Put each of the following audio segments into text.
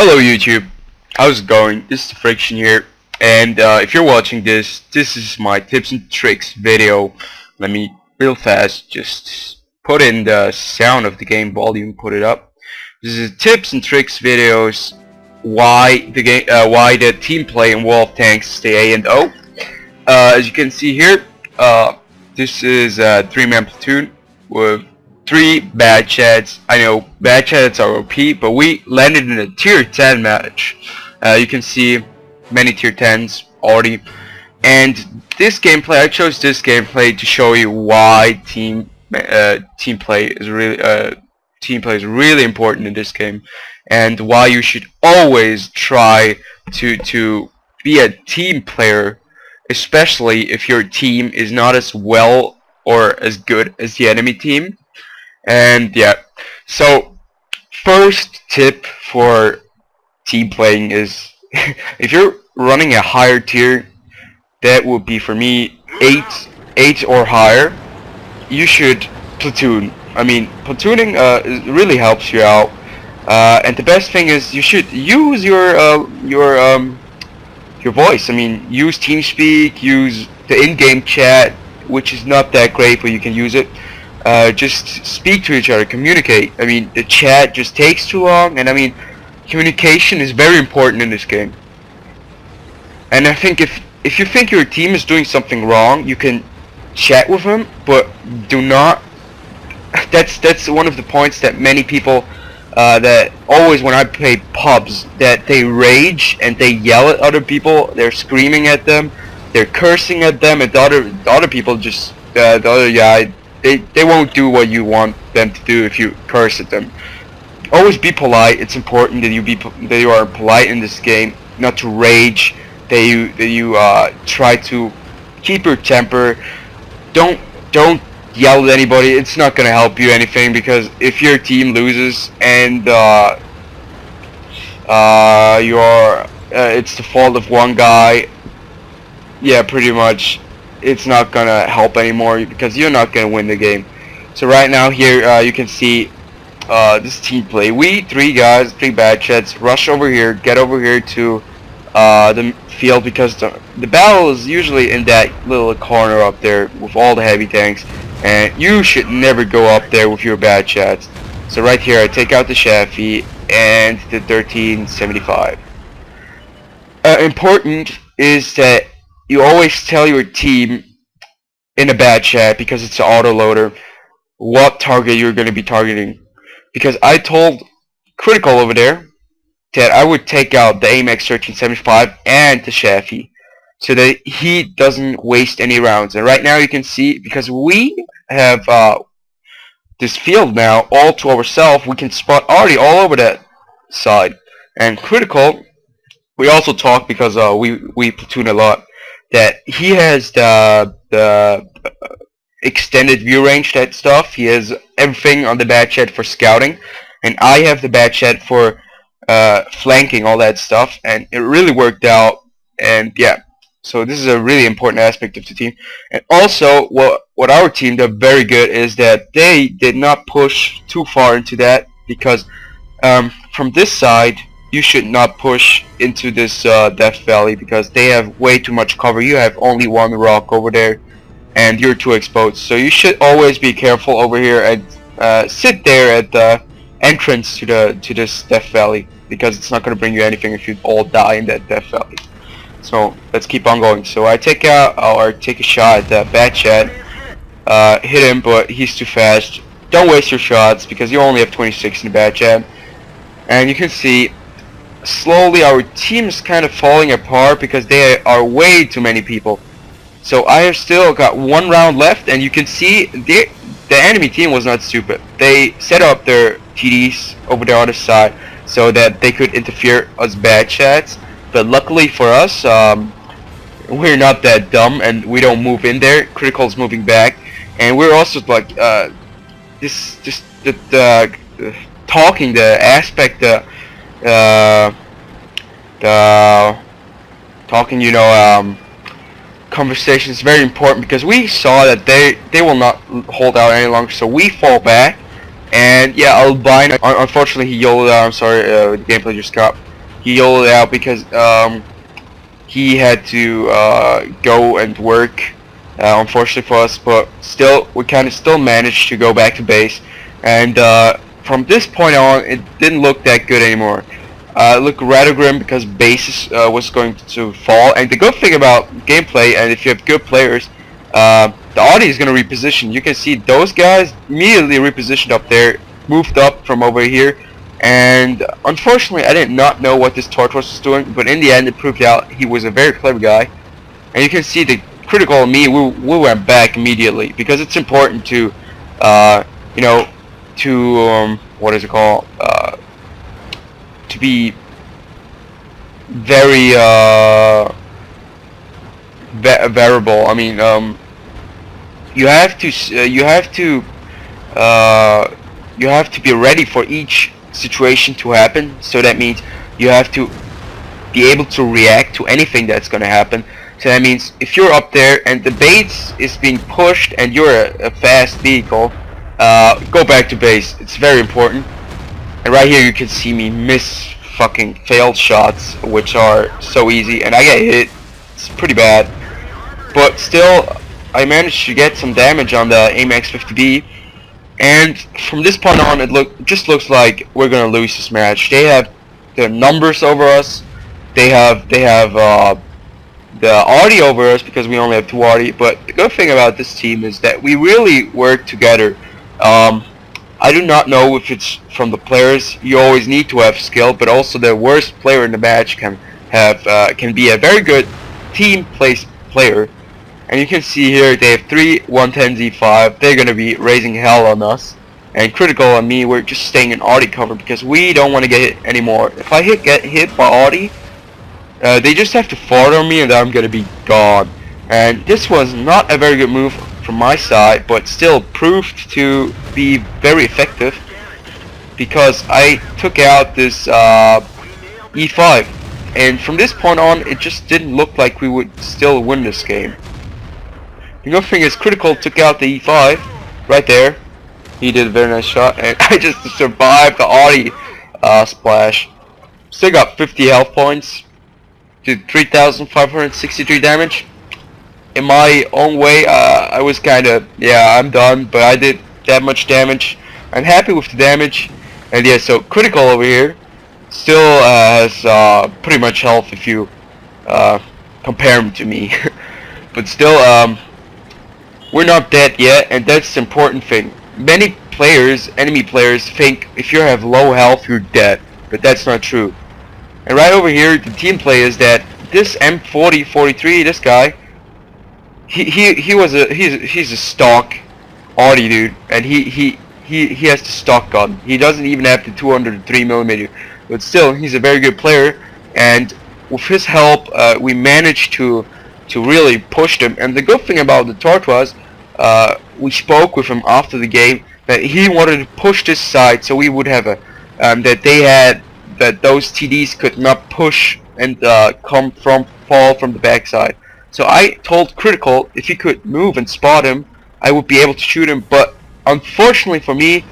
Hello YouTube, how's it going? This is THefrxion here, and if you're watching this, this is my tips and tricks video. Let me real fast just put in the sound of the game volume, put it up. This is tips and tricks videos why the team play in World of Tanks stay A and O. As you can see here, this is a 3-man platoon with 3 bad chads. I know bad chads are OP, but we landed in a tier 10 match. You can see many tier 10s already. And this gameplay, I chose this gameplay to show you why team play is really important in this game, and why you should always try to be a team player, especially if your team is not as well or as good as the enemy team. And yeah, so first tip for team playing is if you're running a higher tier, that would be for me 8 or higher, you should platoon. I mean, platooning really helps you out, and the best thing is you should use your voice. I mean, use TeamSpeak, use the in-game chat, which is not that great, but you can use it. Just speak to each other, communicate. I mean, the chat just takes too long, and I mean, communication is very important in this game. And I think if you think your team is doing something wrong, you can chat with them, but do not. That's one of the points that many people that always, when I play pubs, that they rage and they yell at other people. They're screaming at them, they're cursing at them, and the other people just the other guy. They won't do what you want them to do if you curse at them. Always be polite. It's important that you are polite in this game, not to rage. That you try to keep your temper. Don't yell at anybody. It's not gonna help you anything, because if your team loses and it's the fault of one guy, yeah, pretty much. It's not gonna help anymore, because you're not gonna win the game. So right now here, you can see this team play. We 3 guys, 3 bad chads, rush over here, get over here to the field, because the battle is usually in that little corner up there with all the heavy tanks, and you should never go up there with your bad chads. So right here, I take out the Shafi and the 1375. Important is that you always tell your team in a bad chat, because it's an auto-loader, what target you're going to be targeting. Because I told Critical over there that I would take out the AMX 1375 and the Shafi, so that he doesn't waste any rounds. And right now you can see, because we have this field now all to ourselves, we can spot already all over that side. And Critical, we also talk, because we platoon a lot, that he has the extended view range, that stuff. He has everything on the bad chat for scouting, and I have the bad chat for flanking, all that stuff, and it really worked out. And yeah, so this is a really important aspect of the team. And also, what our team did very good is that they did not push too far into that, because from this side you should not push into this Death Valley, because they have way too much cover. You have only one rock over there, and you're too exposed. So you should always be careful over here and sit there at the entrance to this Death Valley, because it's not going to bring you anything if you all die in that Death Valley. So let's keep on going. So I take a shot at the bad chat, hit him, but he's too fast. Don't waste your shots, because you only have 26 in the bad chat. And you can see slowly our team is kind of falling apart, because there are way too many people. So I have still got 1 round left, and you can see the enemy team was not stupid. They set up their TDs over the other side so that they could interfere us bad chats. But luckily for us, we're not that dumb, and we don't move in there. Critical's moving back, and we're also like talking, the aspect, the talking, conversation is very important, because we saw that they will not hold out any longer, so we fall back. And yeah, Albino, unfortunately he YOLO'd out. I'm sorry, the gameplay just got. He yelled it out because he had to go and work, unfortunately for us, but still, we kind of still managed to go back to base, and from this point on, it didn't look that good anymore. It looked rather grim because base was going to fall, and the good thing about gameplay, and if you have good players, the audience is going to reposition. You can see those guys immediately repositioned up there, moved up from over here, and unfortunately I did not know what this Tortoise was doing, but in the end it proved out he was a very clever guy. And you can see the critical of me, we went back immediately, because it's important to, you know, to, what is it called, to be very, variable. I mean, you have to be ready for each situation to happen. So that means you have to be able to react to anything that's going to happen. So that means if you're up there and the base is being pushed and you're a fast vehicle, go back to base. It's very important. And right here you can see me miss fucking failed shots, which are so easy, and I get hit. It's pretty bad, but still I managed to get some damage on the AMAX 50B, and from this point on it just looks like we're gonna lose this match. They have the numbers over us, they have the arty over us because we only have 2 arty, but the good thing about this team is that we really work together. I do not know if it's from the players. You always need to have skill, but also the worst player in the match can be a very good team player. And you can see here they have 3 110Z5. They're gonna be raising hell on us. And critical on me, we're just staying in arty cover because we don't want to get hit anymore. If I get hit by arty, they just have to fart on me and I'm gonna be gone. And this was not a very good move from my side, but still proved to be very effective because I took out this E5, and from this point on it just didn't look like we would still win this game. The good thing is critical took out the E5 right there. He did a very nice shot, and I just survived the arty splash. Still got 50 health points, did 3,563 damage. In my own way, I was kind of, yeah, I'm done, but I did that much damage. I'm happy with the damage, and yeah, so critical over here still has pretty much health if you compare him to me. But still, we're not dead yet, and that's the important thing. Many players, enemy players, think if you have low health you're dead, but that's not true. And right over here, the team play is that this M4043, this guy, he's a stock arty dude, and he has the stock gun. He doesn't even have the 203mm, but still he's a very good player, and with his help we managed to really push them. And the good thing about the Tort was we spoke with him after the game that he wanted to push this side so we would have a that those TDs could not push and fall from the backside. So I told critical if he could move and spot him, I would be able to shoot him, but unfortunately for me,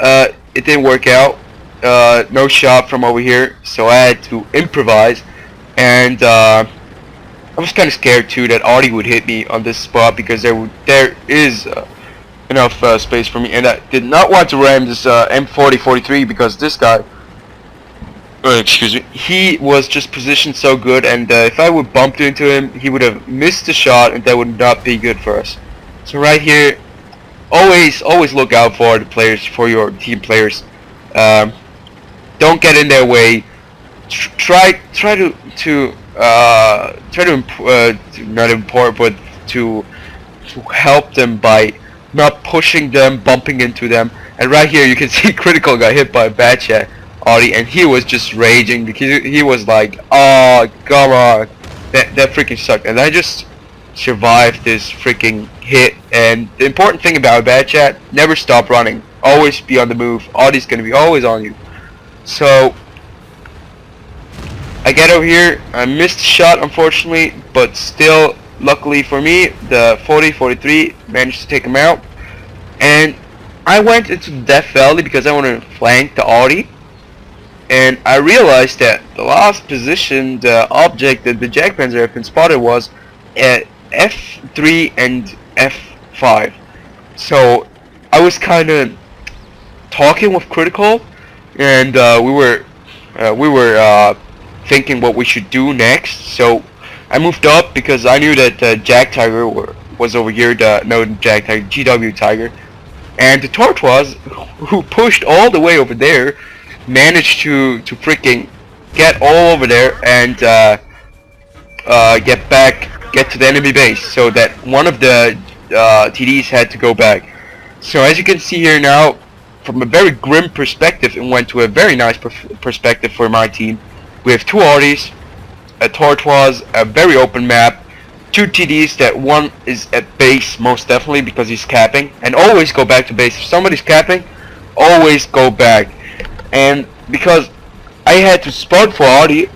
it didn't work out. No shot from over here, so I had to improvise, and I was kind of scared too that arty would hit me on this spot because there is enough space for me, and I did not want to ram this M4043 because this guy, excuse me, he was just positioned so good, and if I would bump into him, he would have missed the shot, and that would not be good for us. So right here, always look out for the players, for your team players. Don't get in their way. Try to not import, but to help them by not pushing them, bumping into them. And right here, you can see critical got hit by a bad chat arty, and he was just raging because he was like, "Oh, come on, that freaking sucked." And I just survived this freaking hit. And the important thing about a bad chat, never stop running. Always be on the move. arty's gonna be always on you. So I get over here. I missed the shot, unfortunately, but still, luckily for me, the 40-43 managed to take him out. And I went into the Death Valley because I wanted to flank the arty. and I realized that the last position, the object that the Jagdpanzer have been spotted was at F3 and F5. So I was kind of talking with Critical, and we were thinking what we should do next. So I moved up because I knew that Jag Tiger was over here. No, Jag Tiger, GW Tiger, and the Tortoise, who pushed all the way over there, managed to freaking get all over there and get to the enemy base, so that one of the TDs had to go back. So as you can see here now, from a very grim perspective, it went to a very nice perspective for my team. We have two Arties, a Tortoise, a very open map, two TDs that one is at base most definitely because he's capping, and always go back to base. If somebody's capping, always go back. And because I had to spot for Artie,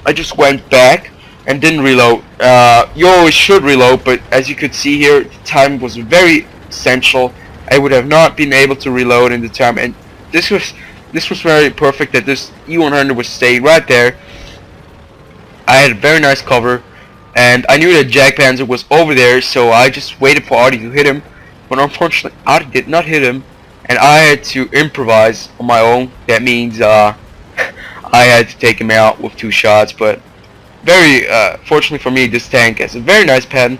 I just went back and didn't reload. You always should reload, but as you could see here, the time was very essential. I would have not been able to reload in the time, and this was very perfect that this E100 was staying right there. I had a very nice cover, and I knew that Jagdpanzer was over there, so I just waited for Artie to hit him, but unfortunately Artie did not hit him, and I had to improvise on my own. That means I had to take him out with 2 shots, but very fortunately for me, this tank has a very nice pen,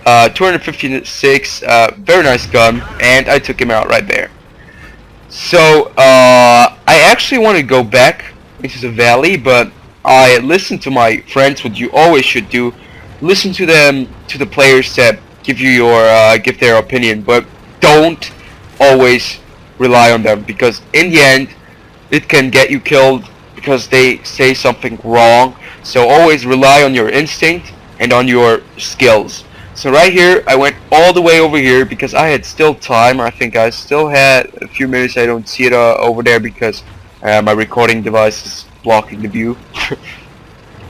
256, very nice gun, and I took him out right there. So I actually want to go back into the valley, but I listened to my friends, what you always should do. Listen to them, to the players that give you your give their opinion, but don't always rely on them, because in the end it can get you killed because they say something wrong. So always rely on your instinct and on your skills. So right here, I went all the way over here because I had still time. I think I still had a few minutes. I don't see it over there because my recording device is blocking the view.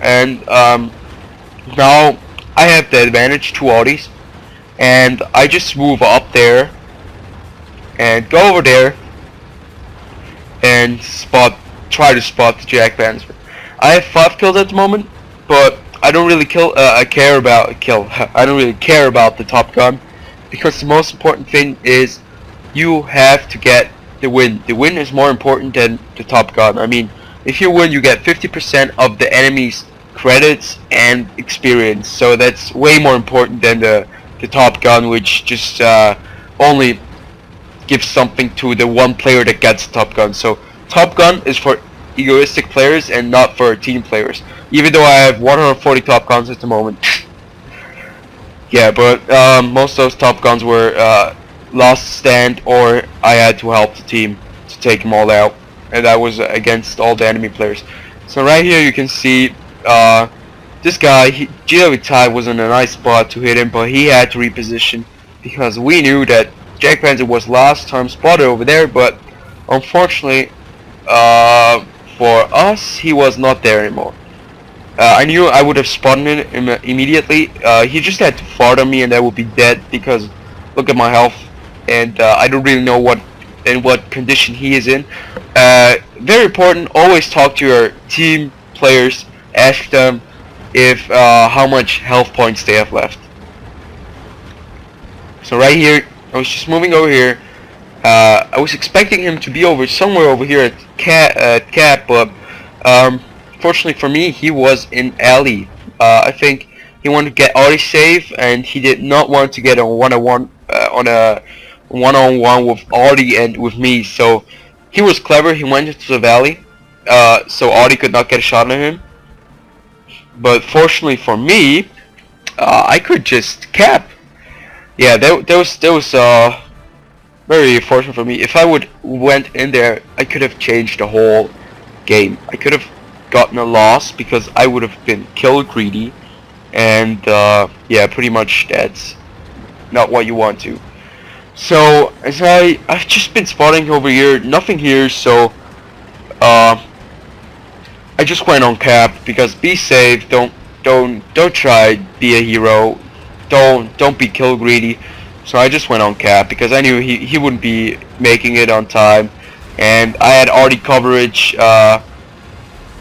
And now I have the advantage, 2 Audis, and I just move up there and go over there and try to spot the Jagdpanzer. I have 5 kills at the moment, but I don't really care about I don't really care about the Top Gun, because the most important thing is you have to get the win. The win is more important than the Top Gun. I mean, if you win, you get 50% of the enemy's credits and experience. So that's way more important than the Top Gun, which just only gives something to the one player that gets Top Gun. So Top Gun is for egoistic players and not for team players. Even though I have 140 Top Guns at the moment. Yeah, but most of those Top Guns were lost stand, or I had to help the team to take them all out, and that was against all the enemy players. So right here you can see this guy, GW Ty, was in a nice spot to hit him, but he had to reposition because we knew that Jagdpanzer was last time spotted over there, but unfortunately for us, he was not there anymore. I knew I would have spotted him immediately. He just had to fart on me and I would be dead, because look at my health, and I don't really know what condition he is in. Very important, always talk to your team players. Ask them if how much health points they have left. So right here, I was just moving over here. I was expecting him to be somewhere over here at Cap, but fortunately for me, he was in alley. I think he wanted to get Artie safe, and he did not want to get a one-on-one with Artie and with me. So he was clever. He went into the valley, so Artie could not get a shot on him. But fortunately for me, I could just cap. Yeah, that was very fortunate for me. If I went in there, I could have changed the whole game. I could have gotten a loss because I would have been kill greedy, and yeah, pretty much that's not what you want to. So as I've just been spotting over here, nothing here, so I just went on cap because be safe. Don't try be a hero. Don't be kill greedy. So I just went on cap because I knew he wouldn't be making it on time, and I had already coverage.